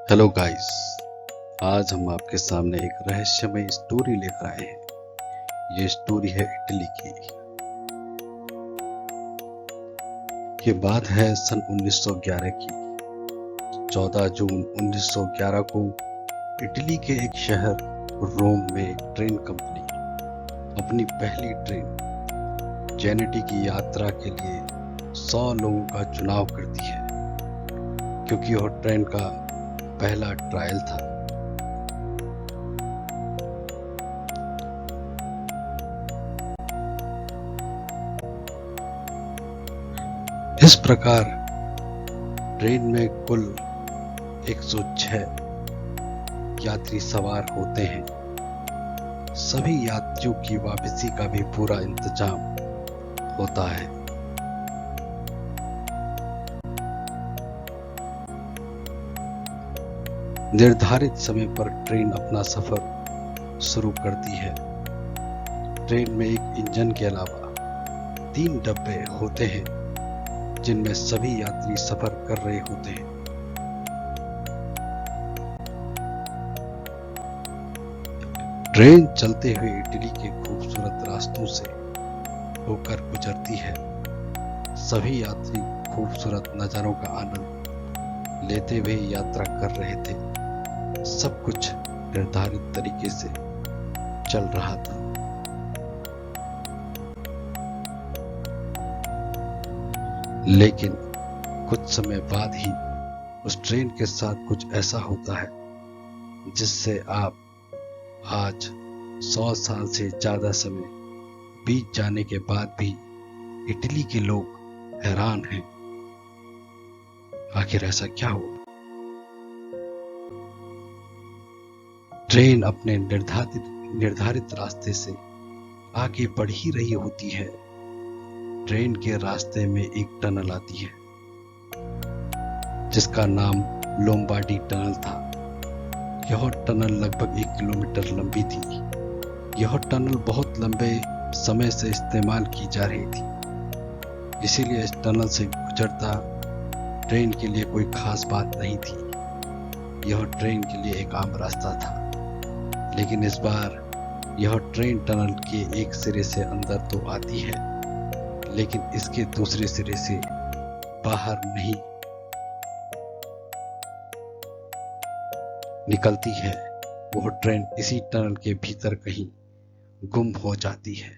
Hello guys. आज हम आपके सामने एक रहस्यमय स्टोरी लेकर आए हैं। ये स्टोरी है इटली की। ये बात है सन 1911 की। 14 जून 1911 को इटली के एक शहर रोम में एक ट्रेन कंपनी अपनी पहली ट्रेन जेनेटी की यात्रा के लिए 100 लोगों का चुनाव करती है, क्योंकि यह ट्रेन का पहला ट्रायल था। इस प्रकार ट्रेन में कुल 106 यात्री सवार होते हैं। सभी यात्रियों की वापसी का भी पूरा इंतजाम होता है। निर्धारित समय पर ट्रेन अपना सफर शुरू करती है। ट्रेन में एक इंजन के अलावा 3 डब्बे होते हैं, जिनमें सभी यात्री सफर कर रहे होते हैं। ट्रेन चलते हुए इटली के खूबसूरत रास्तों से होकर गुजरती है। सभी यात्री खूबसूरत नजारों का आनंद लेते हुए यात्रा कर रहे थे। सब कुछ निर्धारित तरीके से चल रहा था। लेकिन कुछ समय बाद ही उस ट्रेन के साथ कुछ ऐसा होता है जिससे आप आज 100 साल से ज्यादा समय बीत जाने के बाद भी इटली के लोग हैरान हैं। आखिर ऐसा क्या हुआ? ट्रेन अपने निर्धारित रास्ते से आगे बढ़ ही रही होती है। ट्रेन के रास्ते में एक टनल आती है, जिसका नाम लोम्बार्डी टनल था। यह टनल लगभग 1 किलोमीटर लंबी थी। यह टनल बहुत लंबे समय से इस्तेमाल की जा रही थी, इसीलिए इस टनल से गुजरता ट्रेन के लिए कोई खास बात नहीं थी। यह ट्रेन के लिए एक आम रास्ता था। लेकिन इस बार यह ट्रेन टनल के एक सिरे से अंदर तो आती है, लेकिन इसके दूसरे सिरे से बाहर नहीं निकलती है। वह ट्रेन इसी टनल के भीतर कहीं गुम हो जाती है।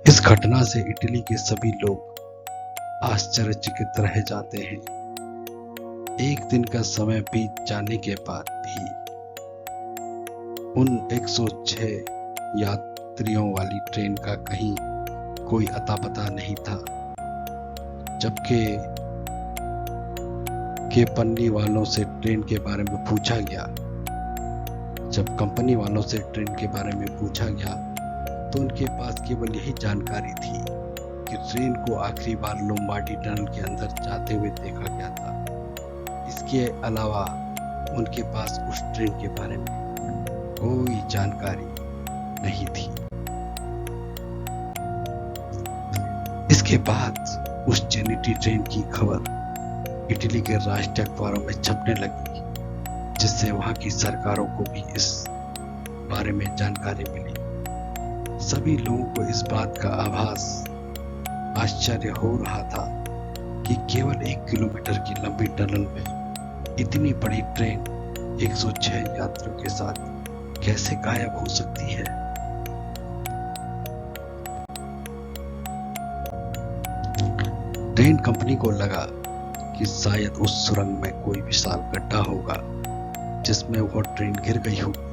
इस घटना से इटली के सभी लोग आश्चर्यचकित रह जाते हैं। एक दिन का समय बीत जाने के बाद भी उन 106 यात्रियों वाली ट्रेन का कहीं कोई अता पता नहीं था। जबकि कंपनी वालों से ट्रेन के बारे में पूछा गया, जब कंपनी वालों से ट्रेन के बारे में पूछा गया तो उनके पास केवल यही जानकारी थी कि ट्रेन को आखिरी बार लोम्बार्डी टनल के अंदर जाते हुए देखा गया था। इसके अलावा उनके पास उस ट्रेन के बारे में कोई जानकारी नहीं थी। इसके बाद उस जेनेटी ट्रेन की खबर इटली के राष्ट्रीय अखबारों में छपने लगी, जिससे वहां की सरकारों को भी इस बारे में जानकारी मिली। सभी लोगों को इस बात का आश्चर्य हो रहा था कि केवल 1 किलोमीटर की लंबी टनल में इतनी बड़ी ट्रेन 106 यात्रियों के साथ कैसे गायब हो सकती है। ट्रेन कंपनी को लगा कि शायद उस सुरंग में कोई विशाल गड्ढा होगा जिसमें वह ट्रेन गिर गई होगी।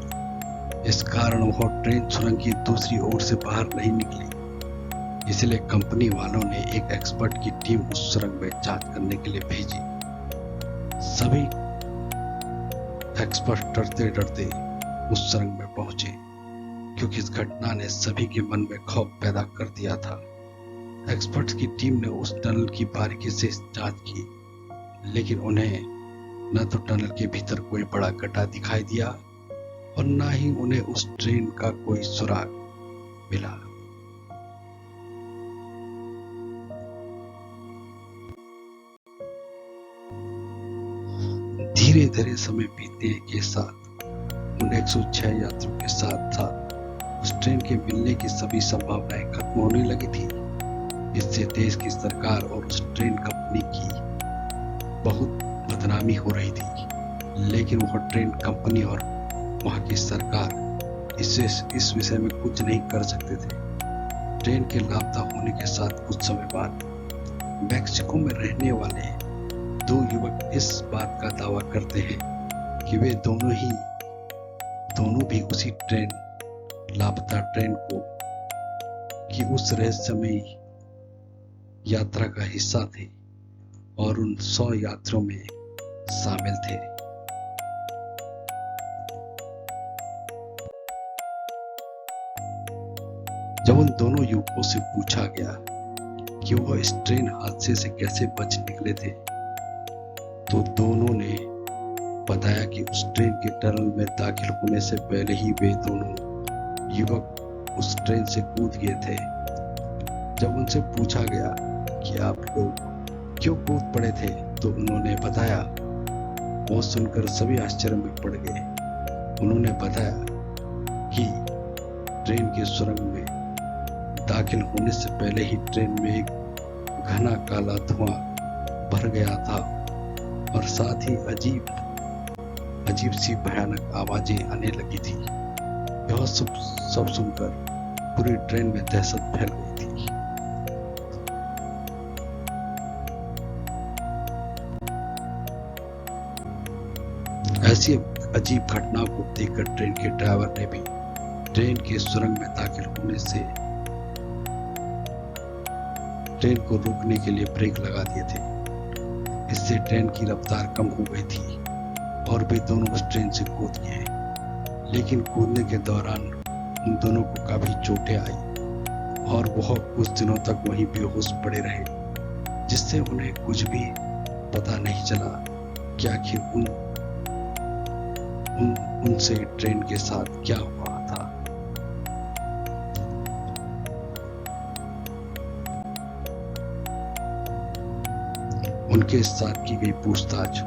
इस कारण वह ट्रेन सुरंग की दूसरी ओर से बाहर नहीं निकली। इसलिए कंपनी वालों ने एक एक्सपर्ट की टीम उस सुरंग में जांच करने के लिए भेजी। सभी एक्सपर्ट डरते डरते उस सुरंग में पहुंचे, क्योंकि इस घटना ने सभी के मन में खौफ पैदा कर दिया था। एक्सपर्ट्स की टीम ने उस टनल की बारीकी से जांच की, लेकिन उन्हें न तो टनल के भीतर कोई बड़ा गड्ढा दिखाई दिया और न ही उन्हें उस ट्रेन का कोई सुराग मिला। धीरे धीरे समय बीतने के साथ उन 106 यात्रियों के साथ साथ उस ट्रेन के मिलने की सभी संभावनाएं खत्म होने लगी थी। इससे देश की सरकार और उस ट्रेन कंपनी की बहुत बदनामी हो रही थी। लेकिन वह ट्रेन कंपनी और वहां की सरकार इस विषय में कुछ नहीं कर सकते थे। ट्रेन के लापता होने के साथ कुछ समय बाद मैक्सिको में रहने वाले दो युवक इस बात का दावा करते हैं कि वे दोनों भी उसी लापता ट्रेन की उस रहस्यमयी यात्रा का हिस्सा थे और उन 100 यात्रियों में शामिल थे। जब उन दोनों युवकों से पूछा गया कि वह इस ट्रेन हादसे से कैसे बच निकले थे, तो दोनों ने बताया कि उस ट्रेन के टनल में दाखिल होने से पहले ही वे दोनों युवक उस ट्रेन से कूद गए थे। जब उनसे पूछा गया कि आप लोग क्यों कूद पड़े थे, तो उन्होंने बताया। वो सुनकर सभी आश्चर्य में पड़ गए। उन्होंने बताया कि ट्रेन के सुरंग में दाखिल होने से पहले ही ट्रेन में एक घना काला धुआं भर गया था और साथ ही अजीब सी भयानक आवाजें आने लगी थी। यह सब सुनकर पूरी ट्रेन में दहशत फैल गई थी। ऐसी अजीब घटनाओं को देखकर ट्रेन के ड्राइवर ने भी ट्रेन के सुरंग में दाखिल होने से ट्रेन को रोकने के लिए ब्रेक लगा दिए थे। इससे ट्रेन की रफ्तार कम हो गई थी और वे दोनों उस ट्रेन से कूद गए। लेकिन कूदने के दौरान उन दोनों को काफी चोटें आई और वह कुछ दिनों तक वहीं बेहोश पड़े रहे, जिससे उन्हें कुछ भी पता नहीं चला कि आखिर उनसे ट्रेन के साथ क्या हुआ था। उनके साथ की गई पूछताछ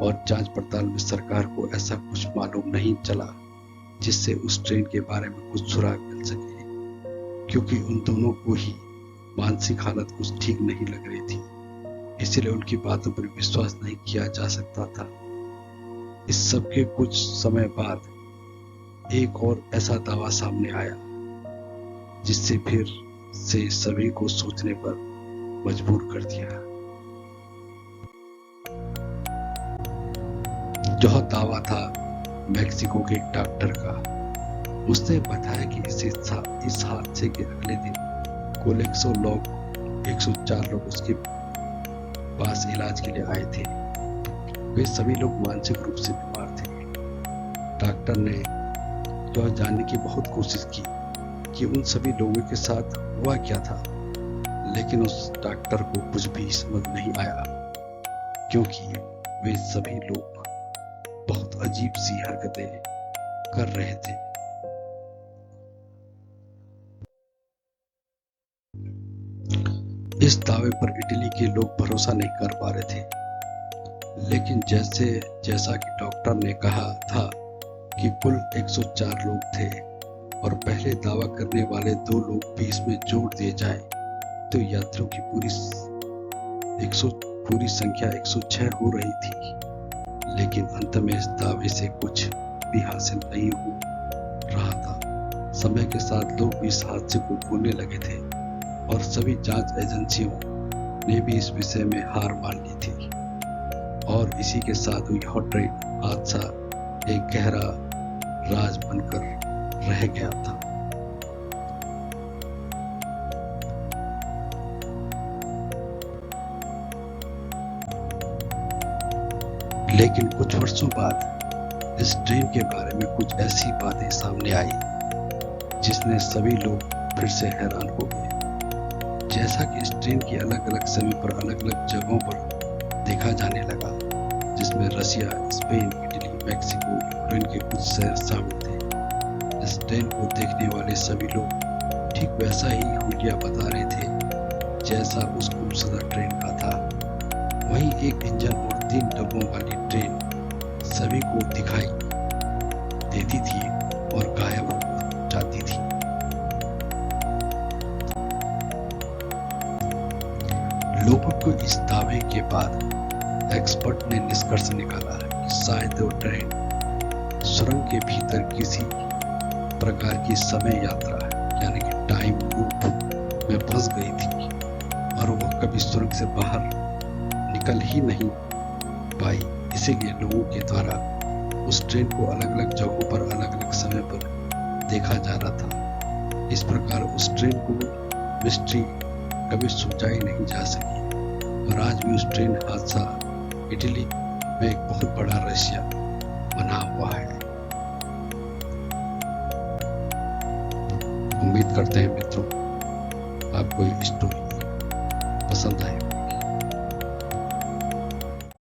और जांच पड़ताल में सरकार को ऐसा कुछ मालूम नहीं चला जिससे उस ट्रेन के बारे में कुछ सुराग मिल सके, क्योंकि उन दोनों को ही मानसिक हालत कुछ ठीक नहीं लग रही थी। इसलिए उनकी बातों पर विश्वास नहीं किया जा सकता था। इस सब के कुछ समय बाद एक और ऐसा दावा सामने आया जिससे फिर से सभी को सोचने पर मजबूर कर दिया। यह दावा था मैक्सिको के एक डॉक्टर का। उसने बताया कि इस हादसे के अगले दिन कुल 104 लोग उसके पास इलाज के लिए आए थे। वे सभी लोग मानसिक रूप से बीमार थे। डॉक्टर ने यह जानने की बहुत कोशिश की कि उन सभी लोगों के साथ हुआ क्या था, लेकिन उस डॉक्टर को कुछ भी समझ नहीं आया, क्योंकि वे सभी लोग बहुत अजीब सी हरकतें कर रहे थे। इस दावे पर इटली के लोग भरोसा नहीं कर पा रहे थे। लेकिन जैसा कि डॉक्टर ने कहा था कि कुल 104 लोग थे और पहले दावा करने वाले 2 लोग भी इसमें जोड़ दिए जाएं, तो यात्रियों की पूरी संख्या 106 हो रही थी। लेकिन अंत में इस दावे से कुछ भी हासिल नहीं हो रहा था। समय के साथ लोग भी इस हादसे को भूलने लगे थे और सभी जांच एजेंसियों ने भी इस विषय में हार मान ली थी और इसी के साथ यह ट्रेन हादसा एक गहरा राज बनकर रह गया था। लेकिन कुछ वर्षों बाद इस ट्रेन के बारे में कुछ ऐसी बातें सामने आई जिसने सभी लोग फिर से हैरान हो गए। जैसा कि इस ट्रेन की अलग अलग समय पर अलग अलग जगहों पर देखा जाने लगा, जिसमें Russia, Spain, Italy, Mexico, Ukraine के कुछ शहर शामिल थे। इस ट्रेन को देखने वाले सभी लोग ठीक वैसा ही हुलिया बता रहे थे जैसा उस खूबसूरत ट्रेन का था। वहीं एक इंजन और 3 डब्बों वाली ट्रेन सभी को दिखाई देती थी और गायब हो जाती थी। लोगों को इस दावे के बाद एक्सपर्ट ने निष्कर्ष निकाला है कि शायद वो ट्रेन सुरंग के भीतर किसी प्रकार की समय यात्रा यानी कि टाइम लूप में फंस गई थी और वह कभी सुरंग से बाहर निकल ही नहीं पाई। इसीलिए लोगों के द्वारा उस ट्रेन को अलग अलग जगहों पर अलग अलग समय पर देखा जा रहा था। इस प्रकार उस ट्रेन को मिस्ट्री कभी सुलझाई नहीं जा सकी और आज भी उस ट्रेन हादसा इटली में एक बहुत बड़ा रहस्य बना हुआ है। उम्मीद करते हैं मित्रों आपको ये स्टोरी पसंद आए।